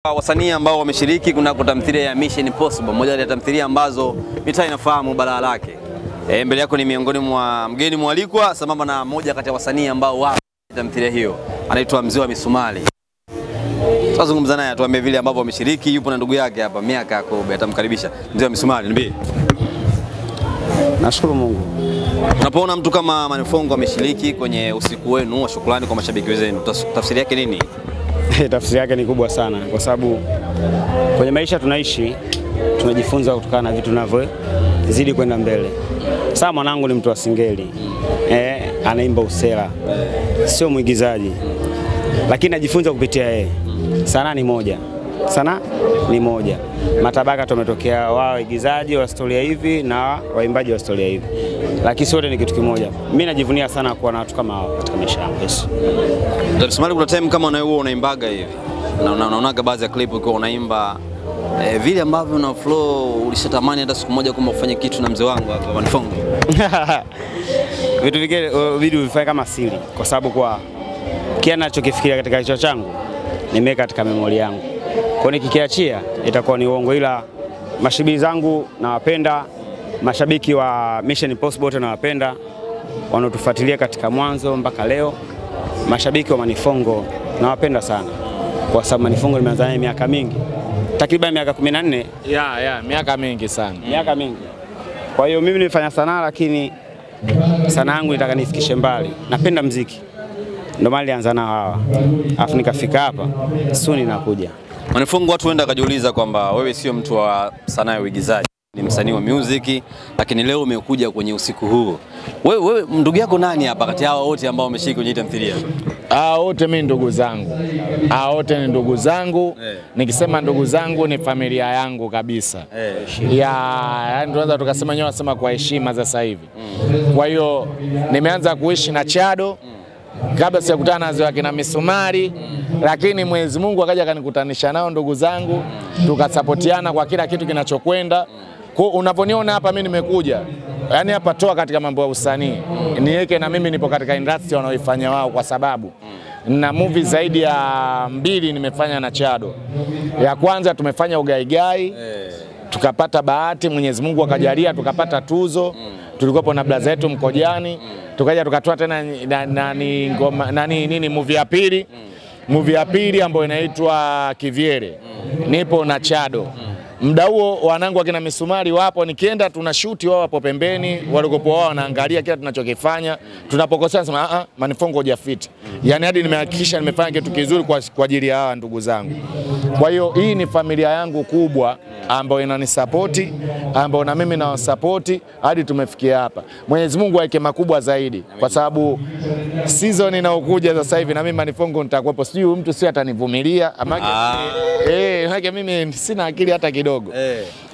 Wasanii ambao wameshiriki kuna tamthilia ya Mission Impossible, moja ya tamthilia ambazo mitaa inafahamu balaa lake. Mbele yako ni miongoni mwa mgeni mwalikwa sambamba na moja kati ya wasanii ambao wao tamthilia hiyo. Anaitwa Mzee wa Misumari. Tutazungumza naye atuambie vile ambavyo wameshiriki, yupo na ndugu yake hapa Miaka Yakobe atamkaribisha. Mzee wa Misumari, niambie. Nashukuru Mungu. Unapoona mtu kama Manifongo ameshiriki kwenye usiku wenu wa shukrani kwa mashabiki wenzenu, tafsiri yake nini? Tafsiri yake ni kubwa sana kwa sababu kwenye maisha tunaishi tunajifunza kutokana na vitu zidi kwenda mbele. Sasa mwanangu ni mtu wa singeli. Anaimba usela. Sio mwigizaji. Lakini najifunza kupitia yeye. Sanaa ni moja. Matabaka tumetokea wao waigizaji wa storia hivi na waimbaji wa storia hivi. Lakini sote ni kitu kimoja. Mimi najivunia sana kuwa na watu kama hao katika maisha yangu. Msumari, kuna time kama wewe unaimbaga hivi. Na unaonaga baadhi ya clip ukiwa unaimba vile ambavyo una flow, ulishatamani hata siku moja kama ufanye kitu na mzee wangu hapa Manifongo. Vitu vingine video vifanye kama siri kwa sababu kwa kile ninachokifikiria katika kichwa changu nimeweka katika memory yangu. Kwa nikikiachia itakuwa ni uongo, ila mashabiki zangu nawapenda, mashabiki wa Mission Impossible wote nawapenda, wanotufuatilia katika mwanzo mpaka leo. Mashabiki wa Manifongo nawapenda sana kwa sababu Manifongo nimeanza naye miaka mingi. Takriban miaka 14. Miaka mingi sana. Miaka mingi. Kwa hiyo mimi nimefanya sanaa lakini sanaa yangu nataka nifikishe mbali. Napenda muziki. Ndio maana nilianza nao hawa. Alafu nikafika hapa, soon nakuja. Manifongo, watu wenda kajiuliza kwamba wewe sio mtu wa sanaa ya uigizaji, ni msanii wa music, lakini leo umekuja kwenye usiku huu. Wewe ndugu yako nani hapa kati ya hao wote ambao wameshiriki kwenye tamthilia? Wote mimi ndugu zangu. Wote ni ndugu zangu. Nikisema ndugu zangu ni familia yangu kabisa. Yaani tunaweza tukasema nyoa sema kwa heshima sasa hivi. Kwa hiyo nimeanza kuishi na Chado kabla sijakutana nazo akina Misumari, lakini Mwenyezi Mungu akaja akanikutanisha nao ndugu zangu, tukasapotiana kwa kila kitu kinachokwenda. Kwa unaponiona hapa mimi nimekuja, yani hapa toa katika mambo ya usanii, niweke na mimi nipo katika industry wanaoifanya wao, kwa sababu na movie zaidi ya 2 nimefanya na Chado. Ya kwanza tumefanya Ugaigai, tukapata bahati, Mwenyezi Mungu akajalia tukapata tuzo. Tulikuwa na blaza yetu Mkojani, tukaja tukatoa tena movie ya pili. Movie ya pili ambayo inaitwa Kivyere. Nipo na Chado. Muda huo wanangu akina Misumari wapo, nikienda tunashoot wao hapo pembeni, walikopo wao wanaangalia kila tunachokifanya. Tunapokosea nasema Manifongo hujafit. Yaani hadi nimehakikisha nimefanya kitu kizuri kwa ajili ya hawa ndugu zangu. Kwa hiyo hii ni familia yangu kubwa ambayo inanisupport, ambayo na mimi nawasupport hadi tumefikia hapa. Mwenyezi Mungu aweke makubwa zaidi kwa sababu season inayokuja sasa hivi na mimi Manifongo nitakuwepo. Sijui mtu si atanivumilia amake mimi sina akili hata kidogo.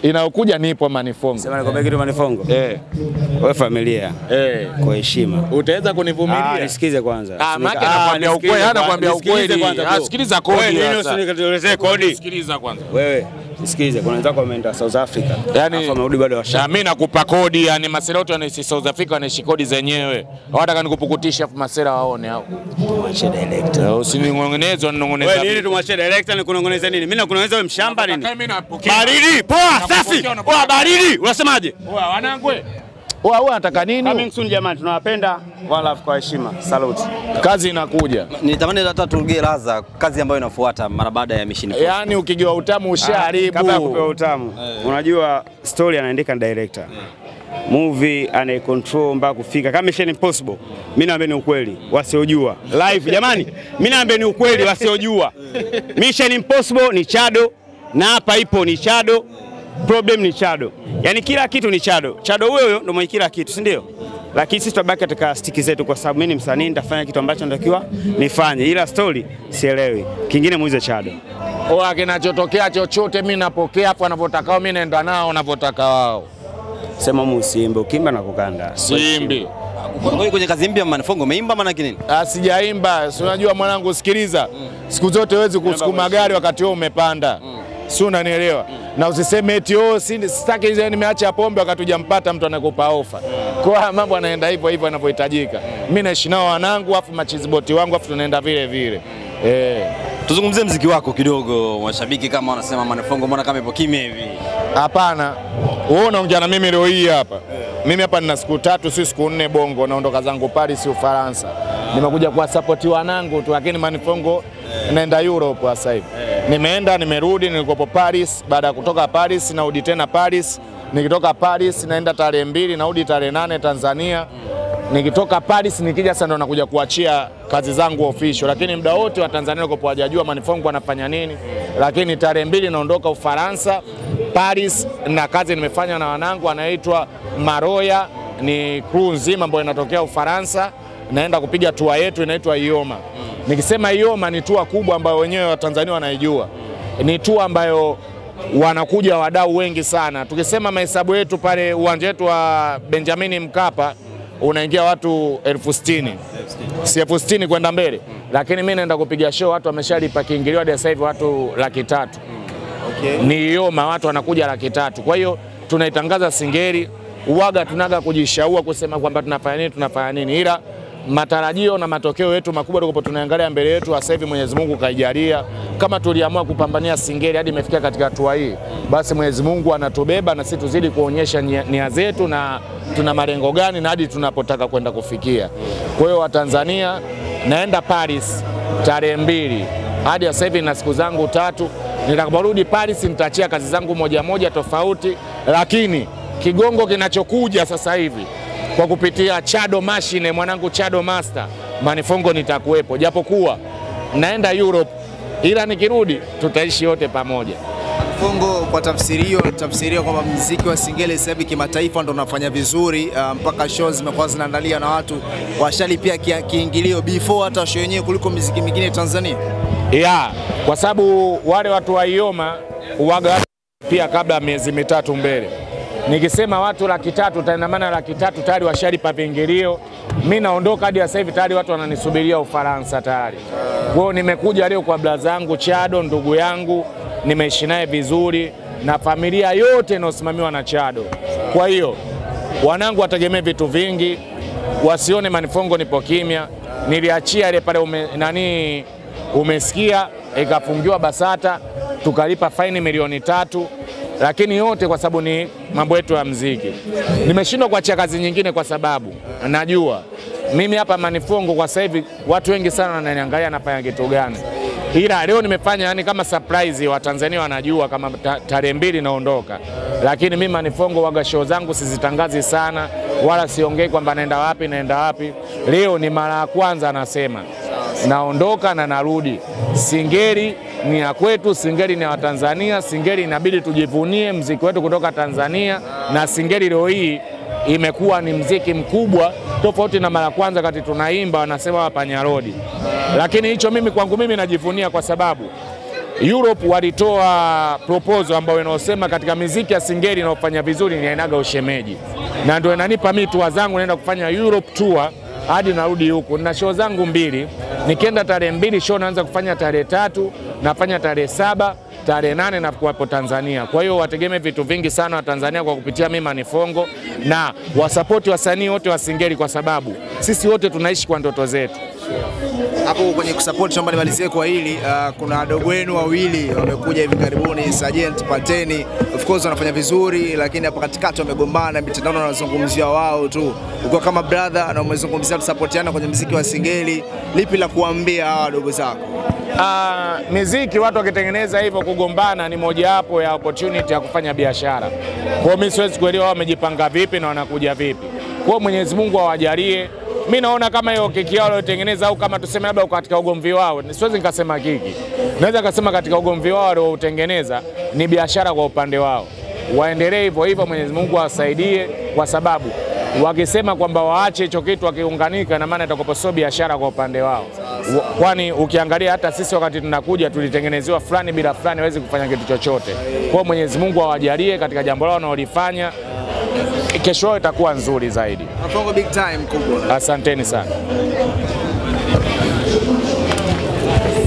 Inayokuja nipo Manifongo. Sema nikwambia kitu Manifongo. Wewe familia. Kwa heshima. Utaweza kunivumilia? Nisikize kwanza. Maki anakuambia ukweli, anakuambia ukweli. Sikiliza kodi sasa. Nini kodi? Sikiliza kwanza. Wewe nisikize, kuna wenzako wameenda South Africa. Yaani wamerudi bado washaka. Mimi nakupa kodi, yani masela wote wanaishi South Africa wanaishi kodi zenyewe. Hawataka nikupukutisha masela waone hao. Tumwachie director. Usiningongenezo ninongoneza. Wewe nini tumwachie director, ni kunongoneza nini? Mimi nakunongoneza wewe mshamba nini? Baridi, poa, safi. Baridi, unasemaje? Wanangu wewe unataka nini? Coming soon jamani, tunawapenda. One love kwa heshima. Salute. Kazi inakuja. Nitamani hata turudie laza kazi ambayo inafuata mara baada ya Mission Impossible. Yaani ukigewa utamu ushaharibu. Kabla ya kupewa utamu. Unajua story anaandika director. Movie ana control mpaka kufika kama Mission Impossible. Mimi naambia ni ukweli, wasiojua. Live jamani, mimi naambia ni ukweli, wasiojua. Mission Impossible ni Chado na hapa ipo ni Chado. Problem ni Chado. Yaani kila kitu ni Chado. Chado huyo ndio mwenye kila kitu, si ndio? Lakini sisi tutabaki katika stiki zetu kwa sababu mimi ni msanii, nitafanya kitu ambacho natakiwa nifanye. Ila story sielewi. Kingine muulize Chado. Kinachotokea chochote mimi napokea hapo wanavyotaka wao, mimi naenda nao wanavyotaka wao. Sema musimbe, ukimba na kukanda. Simbi. Kwenye kazi mpya Manifongo umeimba maana nini? Sijaimba. Si unajua mwanangu, sikiliza. Siku zote huwezi kusukuma gari wakati wewe umepanda. Si unanielewa? Na usiseme eti sitaki nimeacha pombe wakati hujampata mtu anakupa ofa. Kwa mambo yanaenda hivyo yanavyohitajika. Mimi naishi nao wanangu afu machiziboti wangu afu tunaenda vile vile. Tuzungumzie muziki wako kidogo. Mashabiki kama wanasema Manifongo mbona kama ipo kimya hivi? Hapana. Wewe unaongea na mimi leo hii hapa. Mimi hapa nina siku 3 si siku 4 Bongo, naondoka zangu Paris Ufaransa. Nimekuja kwa support wanangu tu, lakini Manifongo naenda Europe sasa hivi. Nimeenda, nimerudi, nilikopo Paris, baada ya kutoka Paris narudi tena Paris. Nikitoka Paris naenda tarehe 2 narudi tarehe 8 Tanzania. Nikitoka Paris nikija sasa ndo nakuja kuachia kazi zangu official, lakini muda wote wa Tanzania niko hajajua Manifongo anafanya nini. Lakini tarehe 2 naondoka Ufaransa Paris, na kazi nimefanya na wanangu anaitwa Maroya, ni crew nzima ambayo inatokea Ufaransa, naenda kupiga tour yetu inaitwa Ioma. Nikisema Ioma ni tour kubwa ambayo wenyewe wa Tanzania wanaijua. Ni tour ambayo wanakuja wadau wengi sana. Tukisema mahesabu yetu pale uwanja wetu wa Benjamin Mkapa unaingia watu 60,000. Si 60,000 kwenda mbele. Lakini mimi naenda kupiga show watu wameshalipa kiingilio hadi sasa hivi watu 300,000. Okay. Ni Ioma watu wanakuja 300,000. Kwa hiyo tunaitangaza Singeli, uwaga tunaga kujishaua kusema kwamba tunafanya nini. Ila matarajio na matokeo yetu makubwa tuko tunaangalia mbele yetu sasa hivi. Mwenyezi Mungu kaijalia, kama tuliamua kupambania Singeli hadi imefikia katika hatua hii, basi Mwenyezi Mungu anatubeba na sisi tuzidi kuonyesha nia zetu na tuna malengo gani na hadi tunapotaka kwenda kufikia. Kwa hiyo Watanzania, naenda Paris tarehe 2 hadi sasa hivi na siku zangu 3. Nitakaporudi Paris nitaachia kazi zangu moja tofauti, lakini kigongo kinachokuja sasa hivi kwa kupitia Chado Machine, mwanangu Chado Master, Manifongo nitakuwepo. Japokuwa naenda Europe, ila nikirudi tutaishi wote pamoja. Manifongo kwa tafsirio kwamba muziki wa Singeli sasa hivi kimataifa ndo unafanya vizuri, mpaka shows zimekuwa zinaandalia na watu washalipia kiingilio before hata show yenyewe kuliko muziki mingine Tanzania. Yeah, kwa sababu wale watu wa Ioma uwaga pia kabla miezi 3 mbele. Nikisema watu 300,000 itaenda maana 300,000 tayari washalipa viingilio. Mimi naondoka hadi sasa hivi tayari watu wananisubiria Ufaransa tayari. Kwa hiyo nimekuja leo kwa brother zangu Chado, ndugu yangu, nimeishi naye vizuri na familia yote inayosimamiwa na Chado. Kwa hiyo wanangu wategemee vitu vingi, wasione Manifongo nipo kimya. Niliachia ile pale umesikia ikafungiwa Basata, tukalipa faini milioni 3. Lakini yote kwa sababu ni mambo yetu ya muziki. Nimeshindwa kuachia kazi nyingine kwa sababu najua mimi hapa Manifongo kwa sasa hivi watu wengi sana wananiangalia nafanya kitu gani. Ila leo nimefanya yani kama surprise, wa Tanzania wanajua kama tarehe 2 naondoka. Lakini mimi Manifongo waga show zangu sizitangazi sana wala siongei kwamba naenda wapi. Leo ni mara ya kwanza nasema naondoka na narudi. Singeli ni ya kwetu, Singeli ni ya Tanzania, Singeli inabidi tujivunie muziki wetu kutoka Tanzania, na Singeli leo hii imekuwa ni muziki mkubwa tofauti na mara kwanza kati tunaimba wanasema hapa Nyarodi. Lakini hicho mimi kwangu mimi najivunia kwa sababu Europe walitoa proposal ambayo inaosema katika muziki ya Singeli inayofanya vizuri ni ainaga ushemeji. Na ndio inanipa mimi tour zangu naenda kufanya Europe tour hadi narudi huku. Nina show zangu 2. Nikienda tarehe 2 show naanza kufanya tarehe 3, nafanya tarehe 7, tarehe 8 na kuwapo Tanzania. Kwa hiyo wategemee vitu vingi sana wa Tanzania kwa kupitia mimi Manifongo, na wasapoti wasanii wote wa Singeli kwa sababu sisi wote tunaishi kwa ndoto zetu. Hapo kwenye kusupport shamba nimalizie kwa hili, kuna wadogo wenu wawili wamekuja hivi karibuni, Sergeant Pateni, of course wanafanya vizuri, lakini hapa katikati wamegombana, mitandao wanazungumzia wao tu. Uko kama brother na umezungumzia tusupportiana kwenye muziki wa Singeli, lipi la kuambia hawa wadogo zako? Muziki watu wakitengeneza hivyo kugombana ni mojawapo ya opportunity ya kufanya biashara. Kwa mimi siwezi kuelewa wamejipanga vipi na wanakuja vipi. Kwa Mwenyezi Mungu awajalie. Mimi naona kama hiyo kiki yao waliotengeneza au kama tuseme labda katika ugomvi wao, siwezi nikasema kiki. Naweza kusema katika ugomvi wao waliotengeneza ni biashara kwa upande wao. Waendelee hivyo, Mwenyezi Mungu awasaidie, kwa sababu wakisema kwamba waache hicho kitu wakiunganika na maana itakoposoa biashara kwa upande wao. Kwani ukiangalia hata sisi wakati tunakuja tulitengenezewa fulani bila fulani hawezi kufanya kitu chochote. Kwa Mwenyezi Mungu awajalie katika jambo lao wanalofanya, kesho yao itakuwa nzuri zaidi. Manifongo big time kubwa. Asanteni sana.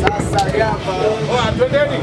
Sasa hapa. Twendeni.